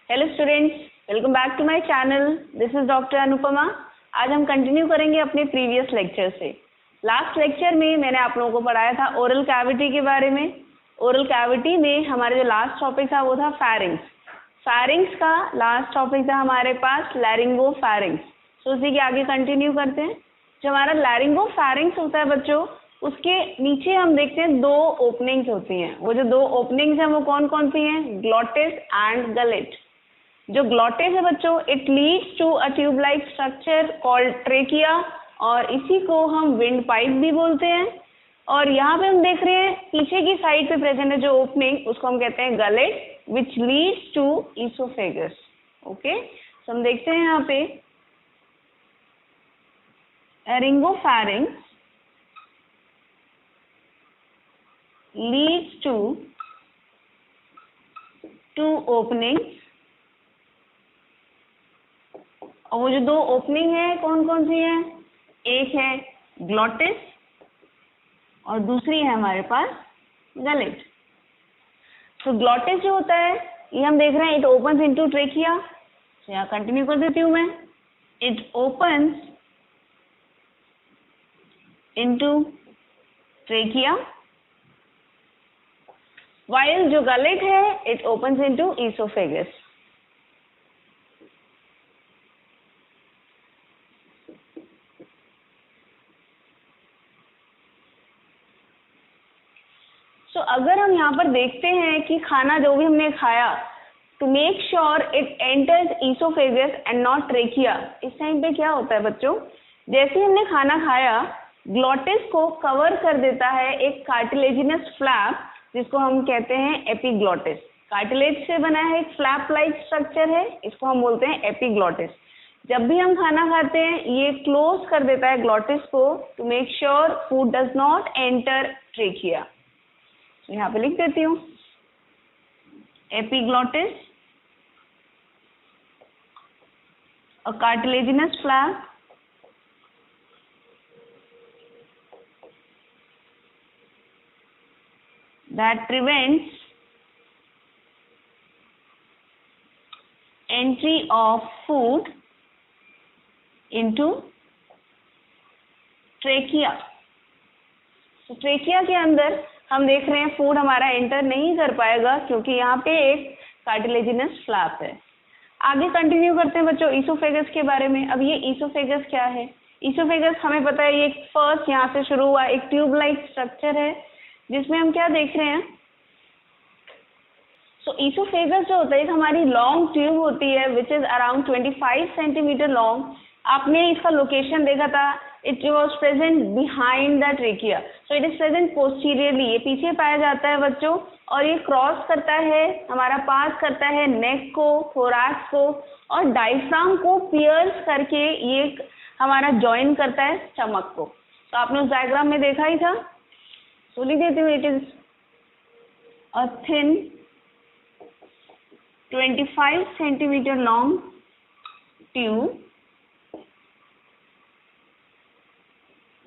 Hello students, welcome back to my channel. This is doctor Anupama. आज हम continue करेंगे अपने प्रीवियस लेक्चर से। लास्ट लेक्चर में मैंने आप लोगों को पढ़ाया था ओरल कैविटी के बारे में। ओरल कैविटी में हमारा जो लास्ट टॉपिक था वो था फेरिंग्स। फेरिंग्स का लास्ट टॉपिक था हमारे पास लैरिंगो फेरिंग्स। तो उसी के आगे कंटिन्यू करते हैं। जो हमारा लैरिंगो फेरिंग्स होता है बच्चों, उसके नीचे हम देखते हैं दो ओपनिंग्स होती हैं। वो जो दो ओपनिंग्स हैं वो कौन कौन सी हैं? Glottis and gullet. जो ग्लॉटिस है बच्चों, it leads to a tube like structure called trachea, और इसी को हम विंड पाइप भी बोलते हैं। और यहाँ पे हम देख रहे हैं पीछे की साइड पे प्रेजेंट है जो ओपनिंग, उसको हम कहते हैं gullet, which leads to esophagus. Okay, तो हम देखते हैं यहाँ पे laryngopharynx leads to two openings, और वो जो दो ओपनिंग है कौन कौन सी है? एक है ग्लॉटिस और दूसरी है हमारे पास गलेट। तो ग्लॉटिस जो होता है ये हम देख रहे हैं, इट ओपन्स इनटू ट्रेकिया। तो यहाँ कंटिन्यू कर देती हूँ मैं। It opens into trachea, while जो गलेट है इट ओपन्स इनटू ईसोफेगस। तो अगर हम यहाँ पर देखते हैं कि खाना जो भी हमने खाया, to make sure it enters esophagus and not trachea, इस टाइम पे क्या होता है बच्चों? जैसे ही हमने खाना खाया, ग्लॉटिस को कवर कर देता है एक कार्टिलेजिनस फ्लैप, जिसको हम कहते हैं एपिग्लॉटिस। कार्टिलेज से बना है, एक फ्लैप लाइक स्ट्रक्चर है, इसको हम बोलते हैं एपिग्लॉटिस। जब भी हम खाना खाते हैं ये क्लोज कर देता है ग्लॉटिस को, to make sure food does not enter trachea. यहाँ पे लिख देती हूँ epiglottis, a cartilaginous flap that prevents entry of food into trachea। तो ट्रेकिया के अंदर हम देख रहे हैं फूड हमारा एंटर नहीं कर पाएगा क्योंकि यहाँ पे एक कार्टिलेजिनस फ्लैप है। आगे कंटिन्यू करते हैं बच्चों ईसोफेगस के बारे में। अब ये ईसोफेगस क्या है? ईसोफेगस हमें पता है ये फर्स्ट यहाँ से शुरू हुआ एक ट्यूब लाइक स्ट्रक्चर है, जिसमें हम क्या देख रहे हैं? सो ईसोफेगस जो होता है एक हमारी लॉन्ग ट्यूब होती है which is around 25 centimetre long. आपने इसका लोकेशन देखा था, it was present behind the trachea, so it is present posteriorly, ये पीछे पाया जाता है बच्चों। और ये क्रॉस करता है, हमारा पास करता है नेक को, थोरैक्स को, और डायफ्राम को पियर्स करके ये हमारा ज्वाइन करता है स्टमक को। तो आपने उस डायग्राम में देखा ही था। तो लिख देती हूँ, it is a thin 25 centimeter long tube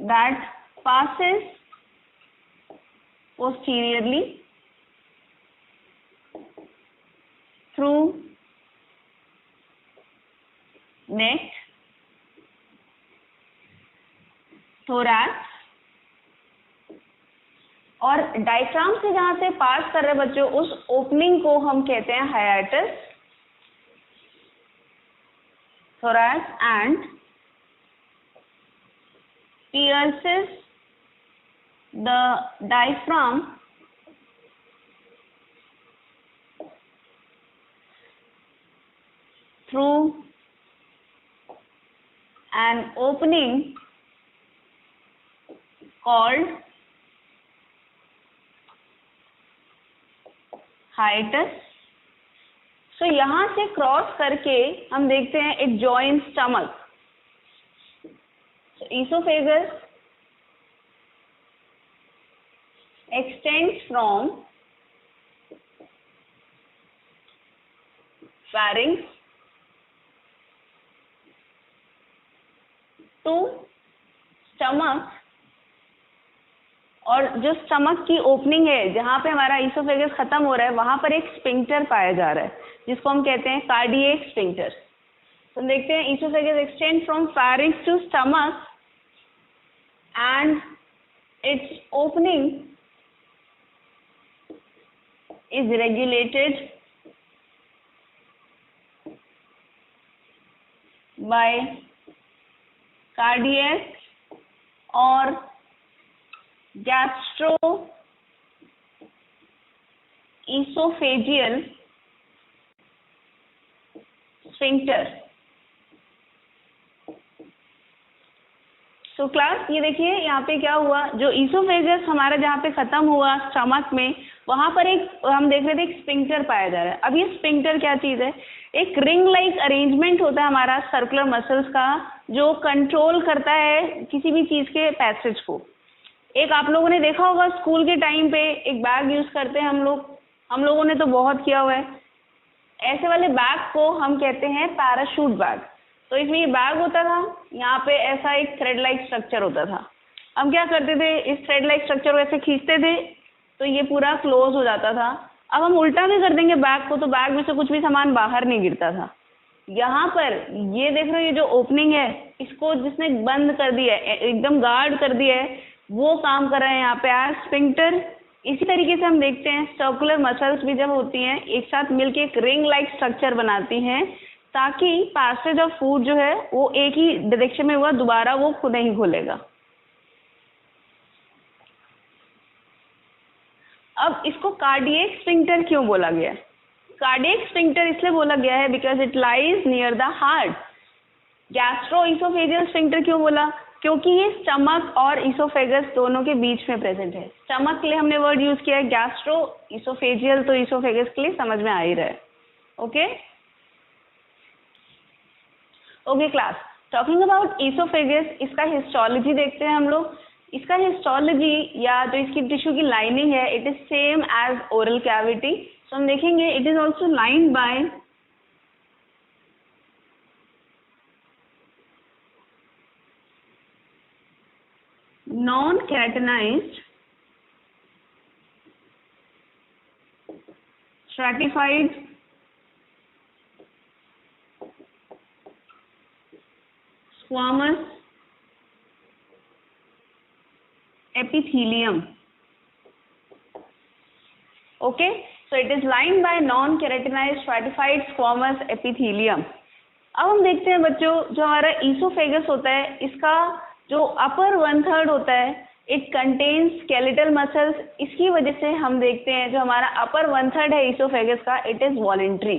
that passes posteriorly through neck, thorax, और डायफ्राम से जहां से पास कर रहे बच्चों उस ओपनिंग को हम कहते हैं hiatus, thorax, and pierces the diaphragm through an opening called hiatus. So यहाँ से क्रॉस करके हम देखते हैं it join stomach. Oesophagus extends from pharynx to stomach और जो स्टमक की ओपनिंग है जहाँ पे हमारा ईसोफेगस खत्म हो रहा है वहां पर एक स्फिंक्टर पाया जा रहा है जिसको हम कहते हैं कार्डियक स्फिंक्टर। तो देखते हैं esophagus extend from pharynx to stomach and its opening is regulated by cardiac और gastroesophageal sphincter। तो क्लास ये देखिए यहाँ पे क्या हुआ, जो ईसोफेगस हमारा जहाँ पे खत्म हुआ स्टमक में वहां पर एक हम देख रहे थे एक स्फिंक्टर पाया जा रहा है। अब ये स्फिंक्टर क्या चीज है, एक रिंग लाइक अरेंजमेंट होता है हमारा सर्कुलर मसल्स का जो कंट्रोल करता है किसी भी चीज के पैसेज को। एक आप लोगों ने देखा होगा स्कूल के टाइम पे एक बैग यूज करते हैं हम लोगों ने तो बहुत किया हुआ है। ऐसे वाले बैग को हम कहते हैं पैराशूट बैग। तो इसमें ये बैग होता था, यहाँ पे ऐसा एक थ्रेड लाइक स्ट्रक्चर होता था। हम क्या करते थे, इस थ्रेड लाइक स्ट्रक्चर को ऐसे खींचते थे तो ये पूरा क्लोज हो जाता था। अब हम उल्टा भी कर देंगे बैग को तो बैग में से कुछ भी सामान बाहर नहीं गिरता था। यहाँ पर ये देख रहे हो, ये जो ओपनिंग है इसको जिसने बंद कर दिया है, एकदम गार्ड कर दिया है, वो काम कर रहे हैं यहाँ पे एज स्फिंक्टर। इसी तरीके से हम देखते हैं सर्कुलर मसल्स भी जब होती हैं एक साथ मिलके एक रिंग लाइक स्ट्रक्चर बनाती हैं ताकि पैसेज ऑफ फूड जो है वो एक ही डायरेक्शन में हुआ, दोबारा वो खुद नहीं खोलेगा। अब इसको कार्डियक स्फिंक्टर क्यों बोला गया है? कार्डियक स्फिंक्टर इसलिए बोला गया है because it lies near the heart. Gastro-oesophageal sphincter क्यों बोला? क्योंकि ये स्टमक और इसोफेगस दोनों के बीच में प्रेजेंट है। स्टमक के लिए हमने वर्ड यूज किया है गैस्ट्रो, इसोफेजियल तो इसोफेगस के लिए समझ में आ ही रहा है। Okay okay class, talking about oesophagus, इसका हिस्टोलॉजी देखते हैं हम लोग। इसका हिस्टोलॉजी या जो इसकी टिश्यू की लाइनिंग है it is same as oral cavity. So हम देखेंगे it is also lined by non-keratinized stratified squamous epithelium। Okay, so it is lined by non-keratinized stratified squamous epithelium। अब हम देखते हैं बच्चों, जो हमारा ईसोफेगस होता है इसका जो अपर 1/3 होता है इट कंटेन्स स्केलेटल मसल्स। इसकी वजह से हम देखते हैं जो हमारा अपर 1/3 है ईसोफेगस का इट इज वॉलेंट्री।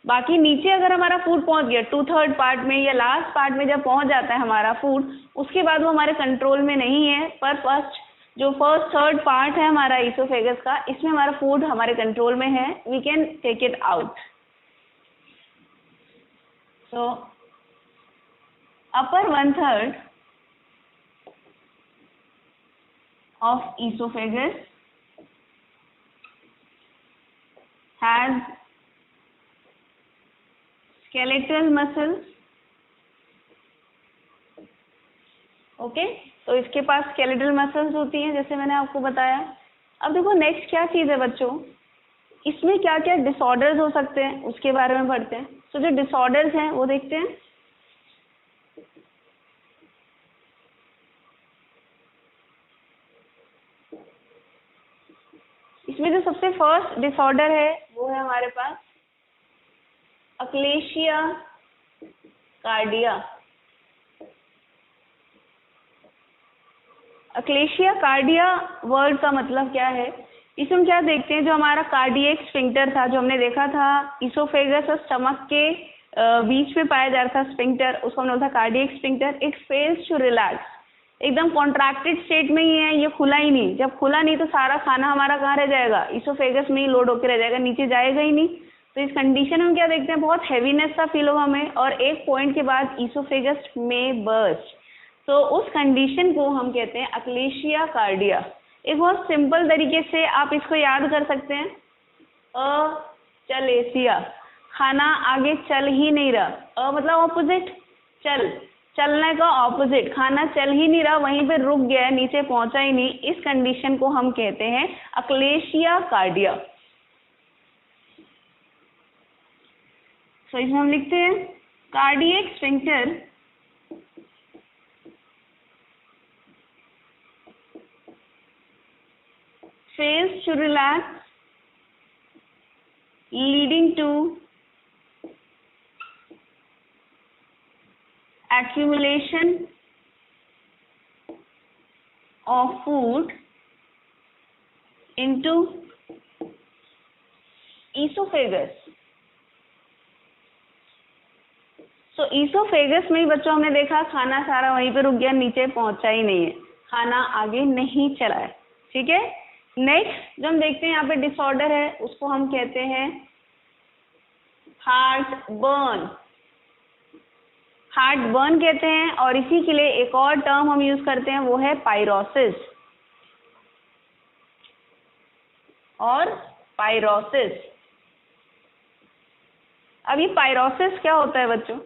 बाकी नीचे अगर हमारा फूड पहुंच गया 2/3 पार्ट में या लास्ट पार्ट में जब पहुंच जाता है हमारा फूड, उसके बाद वो हमारे कंट्रोल में नहीं है। पर फर्स्ट 3rd पार्ट है हमारा ईसोफेगस का, इसमें हमारा फूड हमारे कंट्रोल में है, we can take it out. So upper 1/3 of esophagus has skeletal muscles। ओके, तो इसके पास स्केलेटल मसल्स होती हैं जैसे मैंने आपको बताया। अब देखो नेक्स्ट क्या चीज है बच्चों, इसमें क्या क्या डिसऑर्डर्स हो सकते हैं उसके बारे में पढ़ते हैं। तो जो डिसऑर्डर्स हैं वो देखते हैं। इसमें जो सबसे फर्स्ट डिसऑर्डर है वो है हमारे पास अक्लेशिया कार्डिया। अक्लेशिया कार्डिया वर्ड का मतलब क्या है, इसमें हम क्या देखते हैं, जो हमारा कार्डियक स्फिंक्टर था जो हमने देखा था इसोफेगस और स्टमक के बीच में पाया जा रहा था स्फिंक्टर, उसको हमने बोला था cardiac sphincter. It fails to relax, एकदम कॉन्ट्रैक्टेड स्टेट में ही है, ये खुला ही नहीं। जब खुला नहीं तो सारा खाना हमारा कहाँ रह जाएगा, इसोफेगस में ही लोड होकर रह जाएगा, नीचे जाएगा ही नहीं। तो इस कंडीशन में हम क्या देखते हैं, बहुत हैवीनेस सा फील होगा हमें और एक पॉइंट के बाद इसोफेगस में बर्स्ट। तो उस कंडीशन को हम कहते हैं अक्लेशिया कार्डिया। एक बहुत सिंपल तरीके से आप इसको याद कर सकते हैं, अचलेसिया, खाना आगे चल ही नहीं रहा। मतलब ऑपोजिट चल, चलने का ऑपोजिट, खाना चल ही नहीं रहा, वहीं पे रुक गया है, नीचे पहुंचा ही नहीं, इस कंडीशन को हम कहते हैं अक्लेशिया कार्डिया। तो इसमें हम लिखते हैं cardiac sphincter fails to relax, leading to accumulation of food into esophagus। तो ईसोफेगस में ही बच्चों हमने देखा खाना सारा वहीं पे रुक गया, नीचे पहुंचा ही नहीं है, खाना आगे नहीं चला है। ठीक है, नेक्स्ट जो हम देखते हैं यहाँ पे डिसऑर्डर है, उसको हम कहते हैं हार्ट बर्न। हार्ट बर्न कहते हैं, और इसी के लिए एक और टर्म हम यूज करते हैं, वो है पायरोसिस। और पायरोसिस, अब ये पायरोसिस क्या होता है बच्चों?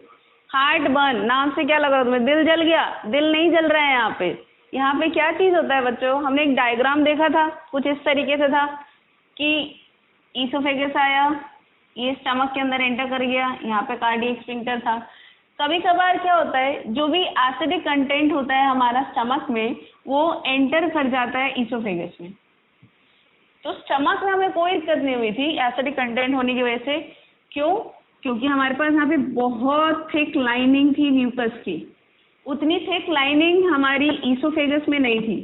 हार्ट बर्न, नाम से क्या लग रहा है तुम्हें? दिल जल गया? दिल नहीं जल रहा है यहाँ पे। यहाँ पे क्या चीज होता है बच्चों? हमने एक डायग्राम देखा था, कुछ इस तरीके से था कि ईसोफेगस आया, ये स्टमक के अंदर एंटर कर गया, यहाँ पे कार्डियक स्फिंक्टर था। कभी कभार क्या होता है, जो भी एसिडिक कंटेंट होता है हमारा स्टमक में, वो एंटर कर जाता है ईसोफेगस में। तो स्टमक में हमें कोई दिक्कत नहीं हुई थी एसिडिक कंटेंट होने की वजह से। क्यों? क्योंकि हमारे पास यहाँ पे बहुत थिक लाइनिंग थी म्यूकस की। उतनी थिक लाइनिंग हमारी ईसोफेगस में नहीं थी,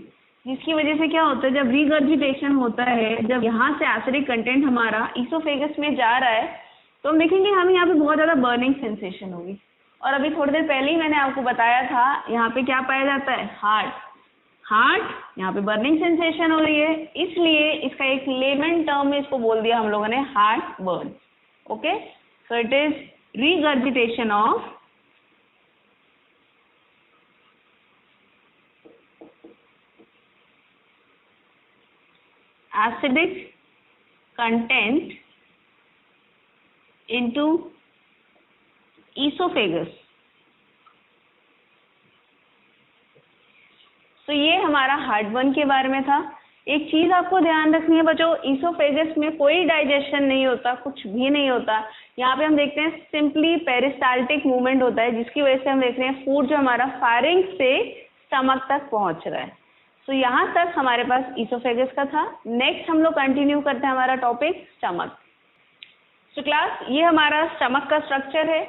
जिसकी वजह से क्या होता है, जब रिगर्जिटेशन होता है, जब यहाँ से एसिडिक कंटेंट हमारा ईसोफेगस में जा रहा है, तो हम देखेंगे हमें यहाँ पे बहुत ज़्यादा बर्निंग सेंसेशन होगी। और अभी थोड़ी देर पहले ही मैंने आपको बताया था, यहाँ पे क्या पाया जाता है? हार्ट, यहाँ पे बर्निंग सेंसेशन हो रही है, इसलिए इसका एक लेमन टर्म में इसको बोल दिया हम लोगों ने heart burn. Okay, so it is regurgitation of acidic content into esophagus। तो ये हमारा हार्ट बर्न के बारे में था। एक चीज आपको ध्यान रखनी है बच्चों, ईसोफेगस में कोई डाइजेशन नहीं होता, कुछ भी नहीं होता। यहाँ पे हम देखते हैं सिंपली पेरिस्टाल्टिक मूवमेंट होता है, जिसकी वजह से हम देख रहे हैं फूड जो हमारा फारिंग से स्टमक तक पहुंच रहा है। तो यहाँ तक हमारे पास ईसोफेगस का था। नेक्स्ट हम लोग कंटिन्यू करते हैं हमारा टॉपिक स्टमक। तो क्लास, ये हमारा स्टमक का स्ट्रक्चर है।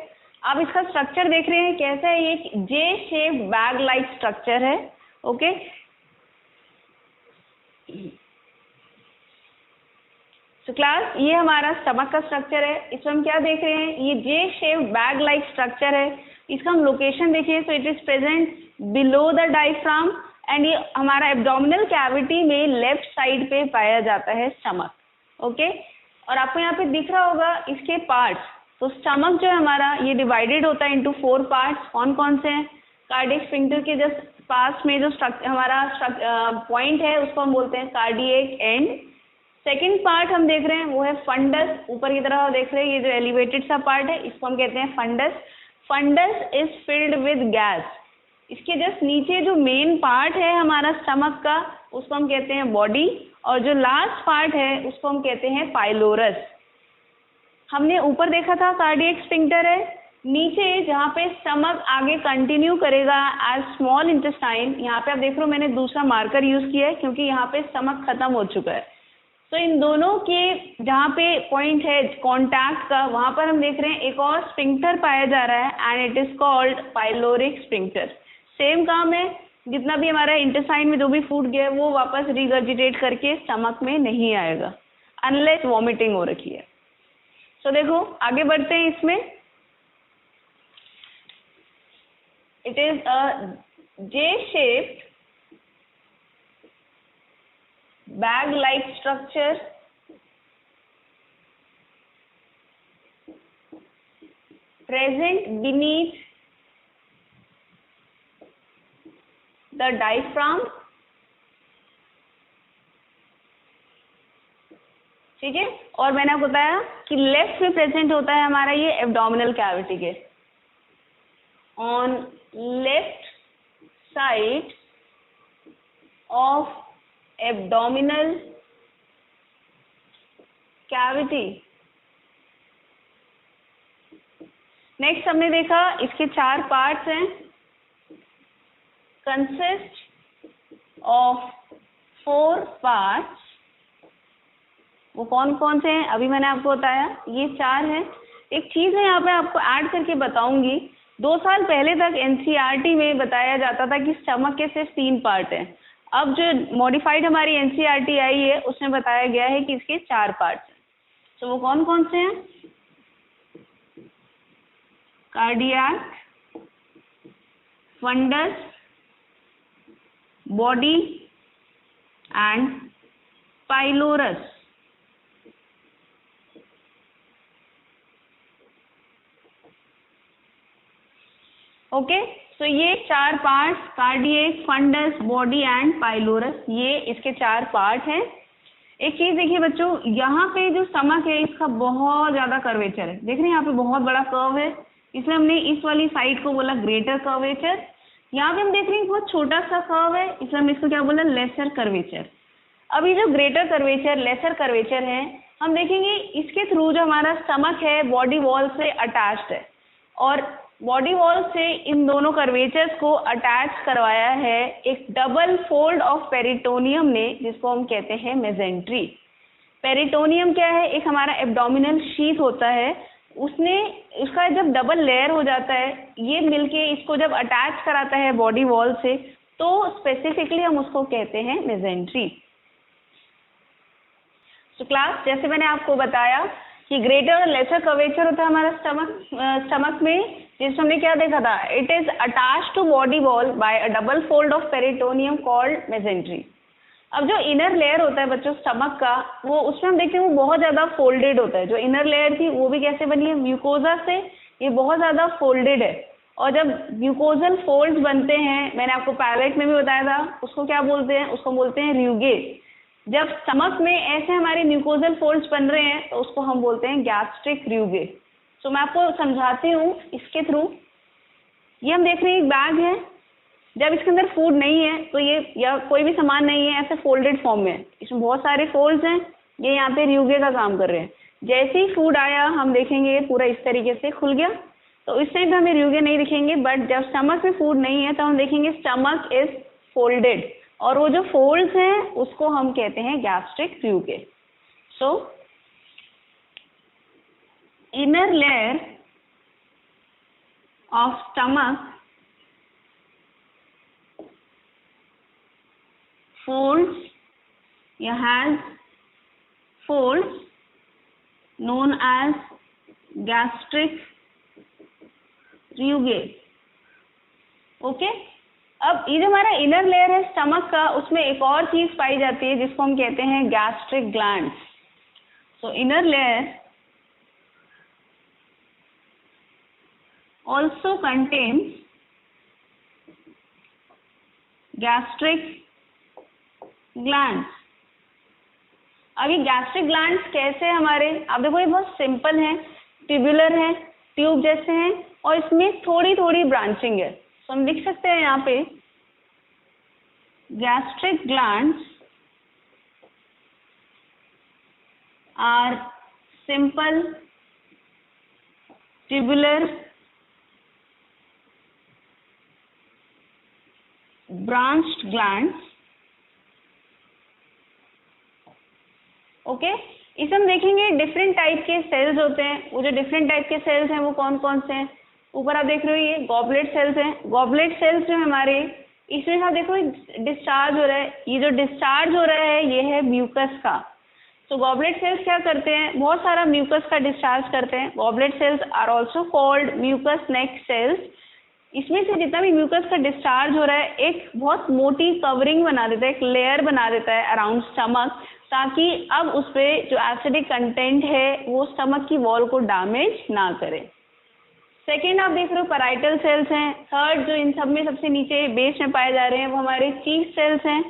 आप इसका स्ट्रक्चर देख रहे हैं कैसा है, ये जे शेप बैग लाइक स्ट्रक्चर है। ओके, तो क्लास, ये हमारा स्टमक का स्ट्रक्चर है। इसमें हम क्या देख रहे हैं, ये जे शेप बैग लाइक स्ट्रक्चर है। इसका हम लोकेशन देखिए, तो it is present below the diaphragm, and ये हमारा एब्डोमिनल कैविटी में लेफ्ट साइड पे पाया जाता है स्टमक। ओके, और आपको यहाँ पे दिख रहा होगा इसके पार्ट्स। तो स्टमक जो है हमारा, ये डिवाइडेड होता है इनटू 4 पार्ट्स। कौन कौन से हैं? कार्डियक स्फिंक्टर के जस्ट पास में जो हमारा पॉइंट है, उसको हम बोलते हैं कार्डियक एंड। सेकेंड पार्ट हम देख रहे हैं वो है फंडस, ऊपर की तरफ देख रहे हैं, ये जो एलिवेटेड सा पार्ट है, इसको हम कहते हैं fundus. Fundus is filled with gas. इसके जस्ट नीचे जो मेन पार्ट है हमारा स्टमक का, उसको हम कहते हैं बॉडी, और जो लास्ट पार्ट है उसको हम कहते हैं पाइलोरस। हमने ऊपर देखा था कार्डियक स्फिंक्टर है, नीचे जहाँ पे स्टमक आगे कंटिन्यू करेगा एज स्मॉल इंटेस्टाइन, यहाँ पे आप देख रहे हो मैंने दूसरा मार्कर यूज किया है क्योंकि यहाँ पे स्टमक खत्म हो चुका है। तो इन दोनों के जहाँ पे पॉइंट है कॉन्टैक्ट का, वहाँ पर हम देख रहे हैं एक और स्फिंक्टर पाया जा रहा है, and it is called pyloric sphincter. Same काम है, जितना भी हमारा इंटेस्टाइन में जो भी फूड गया है वो वापस रिगर्जिटेट करके स्टमक में नहीं आएगा अनलेस वॉमिटिंग हो रखी है। तो देखो आगे बढ़ते हैं इसमें। It is a J shaped bag like structure present beneath the diaphragm। ठीक है, और मैंने आपको बताया कि लेफ्ट में प्रेजेंट होता है हमारा ये एब्डोमिनल कैविटी के। on left side of abdominal cavity. Next हमने देखा इसके 4 पार्ट्स हैं, कंसिस्ट ऑफ 4 पार्ट्स। वो कौन कौन से हैं अभी मैंने आपको बताया, ये 4 हैं। एक चीज़ है यहाँ पे आपको ऐड करके बताऊंगी, 2 साल पहले तक एनसीईआरटी में बताया जाता था कि स्टमक के सिर्फ 3 पार्ट हैं। अब जो मॉडिफाइड हमारी एनसीईआरटी आई है उसमें बताया गया है कि इसके 4 पार्ट्स हैं। तो वो कौन कौन से हैं? Cardiac, fundus, body and pylorus. Okay, तो ये 4 parts, cardiac, fundus, body and pylorus, ये इसके 4 पार्ट हैं। एक चीज देखिए बच्चों, यहाँ पे जो स्टमक है इसका बहुत ज्यादा कर्वेचर है। देख रहे हैं यहाँ पे बहुत बड़ा कर्व है, इसलिए हमने इस वाली साइड को बोला ग्रेटर कर्वेचर। यहाँ पे हम देख रहे हैं बहुत छोटा सा कर्व है, इसलिए हमने इसको क्या बोला, लेसर कर्वेचर। अब ये जो ग्रेटर कर्वेचर, लेसर कर्वेचर है, हम देखेंगे इसके थ्रू जो हमारा स्टमक है बॉडी वॉल से अटैच्ड है, और बॉडी वॉल से इन दोनों कर्वेचर्स को अटैच करवाया है एक डबल फोल्ड ऑफ पेरिटोनियम ने, जिसको हम कहते हैं मेसेंट्री। पेरिटोनियम क्या है? एक हमारा एब्डोमिनल शीथ होता है, उसने उसका जब डबल लेयर हो जाता है, ये मिलके इसको जब अटैच कराता है बॉडी वॉल से, तो स्पेसिफिकली हम उसको कहते हैं मेसेंट्री। तो क्लास, जैसे मैंने आपको बताया कि ग्रेटर और लेसर कर्वेचर होता है हमारा स्टमक में, जिसमें हमने क्या देखा था, it is attached to body wall by a double fold of peritoneum called mesentery. अब जो इनर लेयर होता है बच्चों स्टमक का, वो उसमें हम देखते हैं वो बहुत ज्यादा फोल्डेड होता है। जो इनर लेयर थी वो भी कैसे बनी है, म्यूकोजा से, ये बहुत ज्यादा फोल्डेड है। और जब म्यूकोजल फोल्ड्स बनते हैं, मैंने आपको पैलेट में भी बताया था, उसको क्या बोलते हैं, उसको बोलते हैं र्यूगे। जब स्टमक में ऐसे हमारे म्यूकोजल फोल्ड्स बन रहे हैं तो उसको हम बोलते हैं गैस्ट्रिक र्यूगे। तो मैं आपको समझाती हूँ इसके थ्रू। ये हम देख रहे हैं एक बैग है, जब इसके अंदर फूड नहीं है तो ये, या कोई भी सामान नहीं है, ऐसे फोल्डेड फॉर्म में है, इसमें बहुत सारे फोल्ड्स हैं, ये यहाँ पे र्यूगे का काम कर रहे हैं। जैसे ही फूड आया हम देखेंगे पूरा इस तरीके से खुल गया, तो इस टाइम पे हमें र्यूगे नहीं दिखेंगे, बट जब स्टमक में फूड नहीं है तो हम देखेंगे स्टमक इज फोल्डेड, और वो जो फोल्ड्स हैं उसको हम कहते हैं gastric rugae. So inner layer of stomach folds, has folds known as gastric rugae। Okay, अब ये जो हमारा इनर लेयर है स्टमक का, उसमें एक और चीज पाई जाती है जिसको हम कहते हैं गैस्ट्रिक ग्लैंड्स। सो inner layer also contains gastric glands. अभी गैस्ट्रिक ग्लैंड्स कैसे हमारे, आप देखो ये बहुत सिंपल है, ट्यूबुलर है, ट्यूब जैसे हैं, और इसमें थोड़ी थोड़ी ब्रांचिंग है। तो हम लिख सकते हैं यहाँ पे gastric glands are simple tubular branched glands. Okay, इसे हम देखेंगे डिफरेंट टाइप के सेल्स होते हैं। वो जो डिफरेंट टाइप के सेल्स हैं वो कौन कौन से हैं, ऊपर आप देख रहे हो ये गॉबलेट सेल्स हैं। गॉबलेट सेल्स जो हमारे, इसमें आप देखो डिस्चार्ज हो रहा है, ये जो डिस्चार्ज हो रहा है ये है म्यूकस का। तो गॉबलेट सेल्स क्या करते हैं, बहुत सारा म्यूकस का डिस्चार्ज करते हैं। Goblet cells are also called mucus neck cells. इसमें से जितना भी म्यूकस का डिस्चार्ज हो रहा है, एक बहुत मोटी कवरिंग बना देता है, एक लेयर बना देता है अराउंड स्टमक, ताकि अब उस पर जो एसिडिक कंटेंट है वो स्टमक की वॉल को डैमेज ना करे। सेकेंड आप देख रहे हो पैराइटल सेल्स हैं। थर्ड जो इन सब में सबसे नीचे बेस में पाए जा रहे हैं वो हमारे चीफ सेल्स हैं।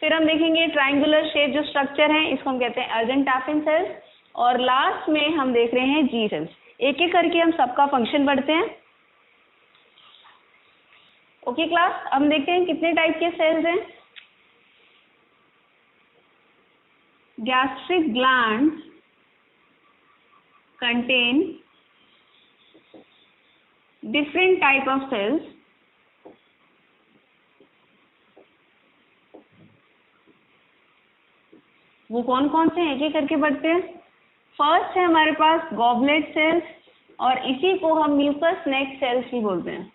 फिर हम देखेंगे ट्रायंगुलर शेप जो स्ट्रक्चर है इसको हम कहते हैं अर्जेंटाफिन सेल्स, और लास्ट में हम देख रहे हैं जी सेल्स। एक एक करके हम सबका फंक्शन पढ़ते हैं। ओके क्लास, हम देखते हैं कितने टाइप के सेल्स हैं। Gastric gland contain different type of cells वो कौन कौन से हैं, एक एक करके पढ़ते हैं। फर्स्ट है हमारे पास गॉबलेट सेल्स, और इसी को हम म्यूकस नेक सेल्स भी बोलते हैं।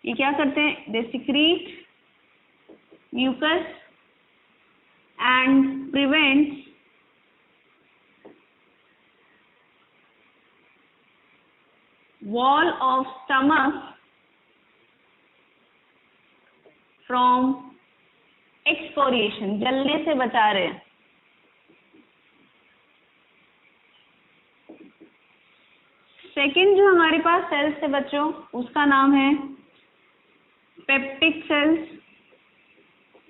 ये क्या करते हैं, they secrete mucus and prevents wall of stomach from excoriation, जलने से बचा रहे हैं। सेकेंड जो हमारे पास सेल्स है बच्चों, उसका नाम है पेप्टिक सेल्स,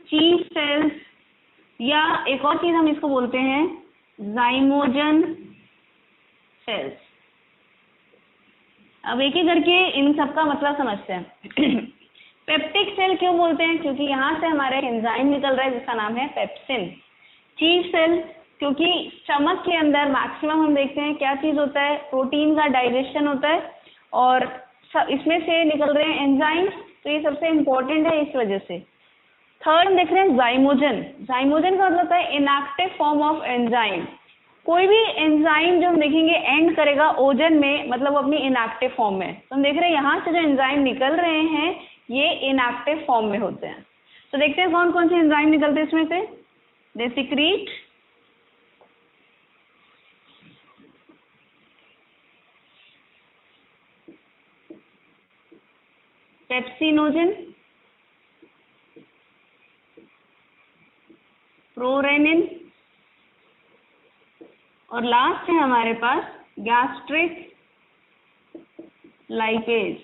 चीफ सेल्स, या एक और चीज हम इसको बोलते हैं जाइमोजन सेल्स। अब एक एक करके इन सब का मतलब समझते हैं। पेप्टिक सेल क्यों बोलते हैं, क्योंकि यहाँ से हमारा एंजाइम निकल रहा है जिसका नाम है पेप्सिन। चीफ सेल क्योंकि स्टमक के अंदर मैक्सिमम हम देखते हैं क्या चीज होता है, प्रोटीन का डाइजेशन होता है, और इसमें से निकल रहे हैं एंजाइम, तो ये सबसे इम्पोर्टेंट है इस वजह से। थर्ड हम देख रहे हैं जाइमोजन। जाइमोजन का मतलब होता है इनएक्टिव फॉर्म ऑफ एंजाइम। कोई भी एंजाइम जो हम देखेंगे एंड करेगा ओजन में, मतलब अपनी इनएक्टिव फॉर्म में। तो हम देख रहे हैं यहाँ से जो एंजाइम निकल रहे हैं ये इनएक्टिव फॉर्म में होते हैं। तो देखते हैं कौन कौन से एंजाइम निकलते हैं इसमें से। दे सिक्रीट पेप्सिनोजन, प्रोरेनिन, और लास्ट है हमारे पास गैस्ट्रिक लाइपेज।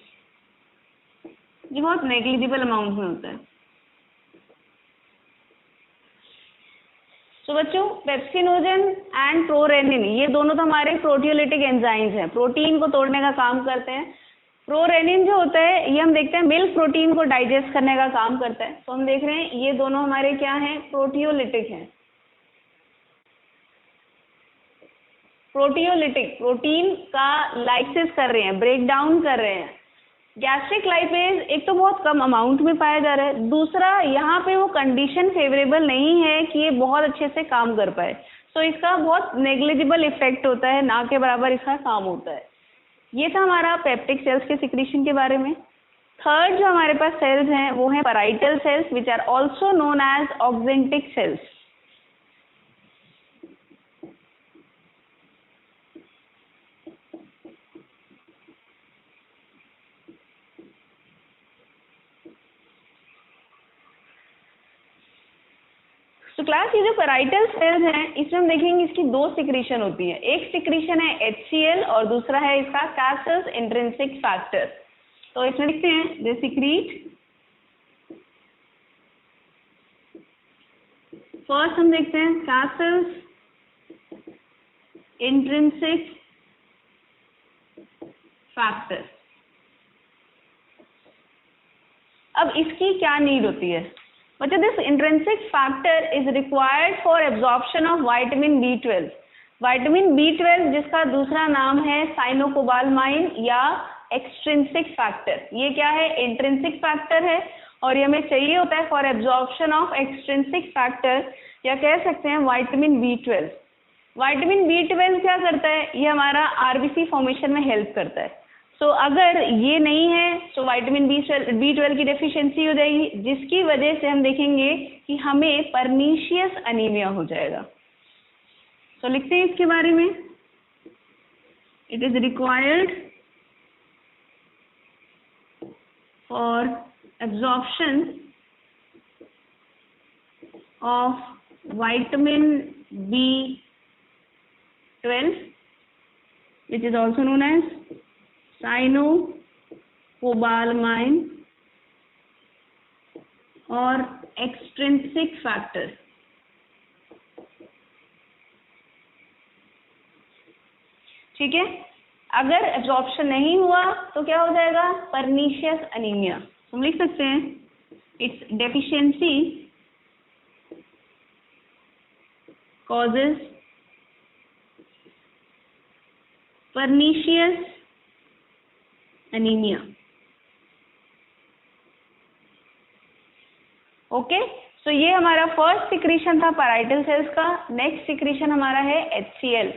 ये बहुत नेग्लिजिबल अमाउंट में होता है। तो बच्चों पेप्सिनोजन एंड प्रोरेनिन ये दोनों तो हमारे प्रोटियोलिटिक एंजाइम्स हैं, प्रोटीन को तोड़ने का काम करते हैं। प्रोरेनिन जो होता है ये हम देखते हैं मिल्क प्रोटीन को डाइजेस्ट करने का काम करता है। तो हम देख रहे हैं ये दोनों हमारे क्या हैं, प्रोटियोलिटिक हैं। प्रोटियोलिटिक प्रोटीन का लाइसिस कर रहे हैं, ब्रेक डाउन कर रहे हैं। गैस्ट्रिक लाइपेज एक तो बहुत कम अमाउंट में पाया जा रहा है, दूसरा यहाँ पे वो कंडीशन फेवरेबल नहीं है कि ये बहुत अच्छे से काम कर पाए, तो इसका बहुत नेग्लिजिबल इफेक्ट होता है, ना के बराबर इसका काम होता है। ये था हमारा पेप्टिक सेल्स के सिक्रीशन के बारे में। थर्ड जो हमारे पास सेल्स हैं वो हैं parietal cells which are also known as oxyntic cells. तो क्लास ये जो पैराइटल सेल्स हैं इसमें हम देखेंगे इसकी दो सिक्रीशन होती है। एक सिक्रीशन है HCl और दूसरा है इसका कैसस इंट्रिंसिक फैक्टर। तो इसमें देखते हैं दे सिक्रीट, फर्स्ट हम देखते हैं कैसस इंट्रिंसिक फैक्टर। अब इसकी क्या नीड होती है बच्चों, this intrinsic factor is required for absorption of vitamin B12। Vitamin B12 जिसका दूसरा नाम है साइनोकोबालमाइन या एक्सट्रिंसिक फैक्टर। ये क्या है, इंट्रिंसिक फैक्टर है, और ये हमें चाहिए होता है for absorption of extrinsic factor, या कह सकते हैं विटामिन B12। विटामिन B12 क्या करता है, ये हमारा RBC फॉर्मेशन में हेल्प करता है। तो अगर ये नहीं है तो विटामिन B12 की डेफिशिएंसी हो जाएगी, जिसकी वजह से हम देखेंगे कि हमें परनीशियस अनीमिया हो जाएगा। तो लिखते हैं इसके बारे में, it is required for absorption of vitamin B12 which is also known as साइनोकोबालमाइन और एक्सट्रिंसिक फैक्टर। ठीक है। अगर एब्जॉर्प्शन नहीं हुआ तो क्या हो जाएगा, परनीशियस अनीमिया। हम लिख सकते हैं its deficiency causes pernicious anemia। Okay, so ये हमारा फर्स्ट सिक्रीशन था पैराइटल सेल्स का। नेक्स्ट सिक्रीशन हमारा है HCl।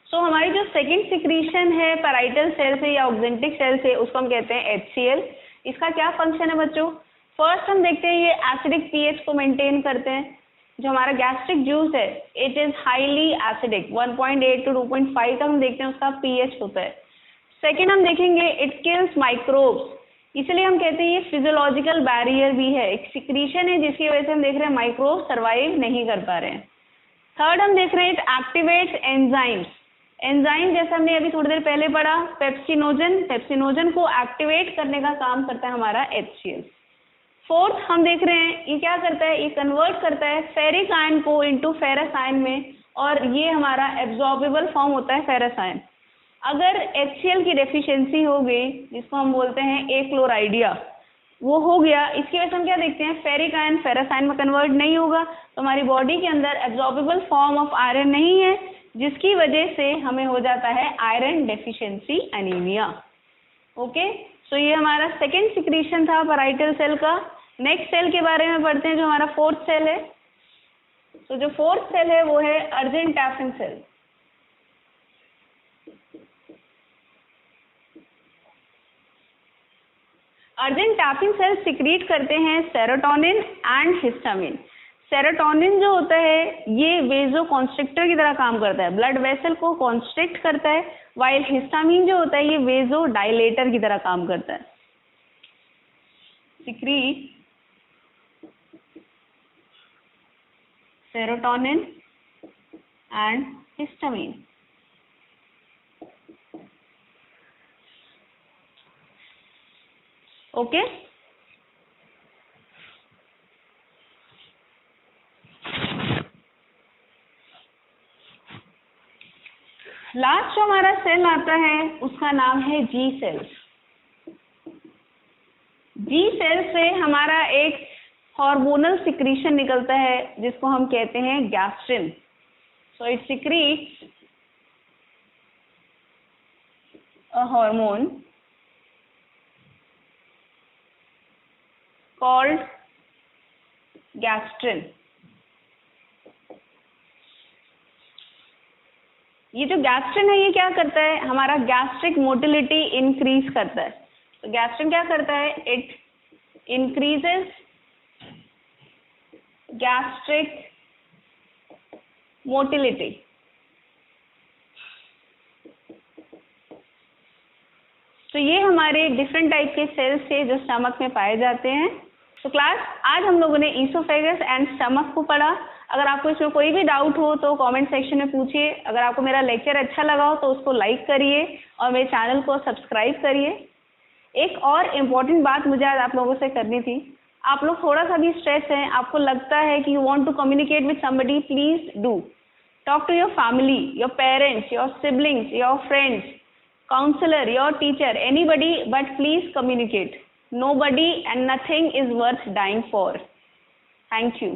सो हमारी जो सेकंड सिक्रीशन है पैराइटल सेल से या ऑक्जेंटिक सेल से, उसको हम कहते हैं HCl। इसका क्या फंक्शन है बच्चों? फर्स्ट हम देखते हैं ये एसिडिक पीएच को मेंटेन करते हैं। जो हमारा गैस्ट्रिक जूस है it is highly acidic, 1.8 to 2.5 तक हम देखते हैं उसका पीएच होता है। सेकेंड हम देखेंगे इट किल्स माइक्रोब्स, इसलिए हम कहते हैं ये फिजियोलॉजिकल बैरियर भी है, एक सिक्रीशन है जिसकी वजह से हम देख रहे हैं माइक्रोब सर्वाइव नहीं कर पा रहे हैं। थर्ड हम देख रहे हैं इट एक्टिवेट्स एंजाइम्स। एंजाइम जैसे हमने अभी थोड़ी देर पहले पढ़ा पेप्सिनोजन, पेप्सिनोजन को एक्टिवेट करने का काम करता है हमारा HCl। फोर्थ हम देख रहे हैं ये क्या करता है, ये कन्वर्ट करता है फेरिक आयन को इनटू फेरस आयन में, और ये हमारा एब्जॉर्बेबल फॉर्म होता है फेरस आयन। अगर HCl की डेफिशिएंसी हो गई, जिसको हम बोलते हैं एक्लोराइडिया, वो हो गया, इसकी वजह से हम क्या देखते हैं फेरिक आयन फेरस आयन में कन्वर्ट नहीं होगा, तो हमारी बॉडी के अंदर एब्जॉर्बेबल फॉर्म ऑफ आयरन नहीं है, जिसकी वजह से हमें हो जाता है iron deficiency anaemia. Okay, so ये हमारा सेकेंड सिक्रीशन था पैराइटल सेल का। नेक्स्ट सेल के बारे में पढ़ते हैं जो हमारा फोर्थ सेल है। तो जो फोर्थ सेल है वो है argentaffin cell. Argentaffin cell secrete करते हैं सेरोटोनिन एंड हिस्टामिन। सेरोटोनिन जो होता है ये वेजो कॉन्स्ट्रिक्टर की तरह काम करता है, ब्लड वेसल को कॉन्स्ट्रिक्ट करता है, वाइल हिस्टामिन जो होता है ये वेजो डायलेटर की तरह काम करता है। Secrete serotonin and histamine. Okay, last जो हमारा सेल आता है उसका नाम है जी सेल्स। जी सेल से हमारा एक हार्मोनल सिक्रीशन निकलता है जिसको हम कहते हैं gastrin. So it secretes a hormone called gastrin. ये जो गैस्ट्रिन है ये क्या करता है, हमारा गैस्ट्रिक मोटिलिटी इंक्रीज करता है। तो गैस्ट्रिन क्या करता है, इट इंक्रीजेस गैस्ट्रिक मोटिलिटी। तो ये हमारे डिफरेंट टाइप के सेल्स थे जो स्टमक में पाए जाते हैं। तो क्लास आज हम लोगों ने ईसोफेगस एंड स्टमक को पढ़ा। अगर आपको इसमें कोई भी डाउट हो तो कमेंट सेक्शन में पूछिए। अगर आपको मेरा लेक्चर अच्छा लगा हो तो उसको लाइक करिए और मेरे चैनल को सब्सक्राइब करिए। एक और इम्पॉर्टेंट बात मुझे आज आप लोगों से करनी थी। आप लोग थोड़ा सा भी स्ट्रेस हैं, आपको लगता है कि you want to communicate with somebody, please do talk to your family, your parents, your siblings, your friends, counselor, your teacher, anybody, but please communicate. Nobody and nothing is worth dying for. Thank you.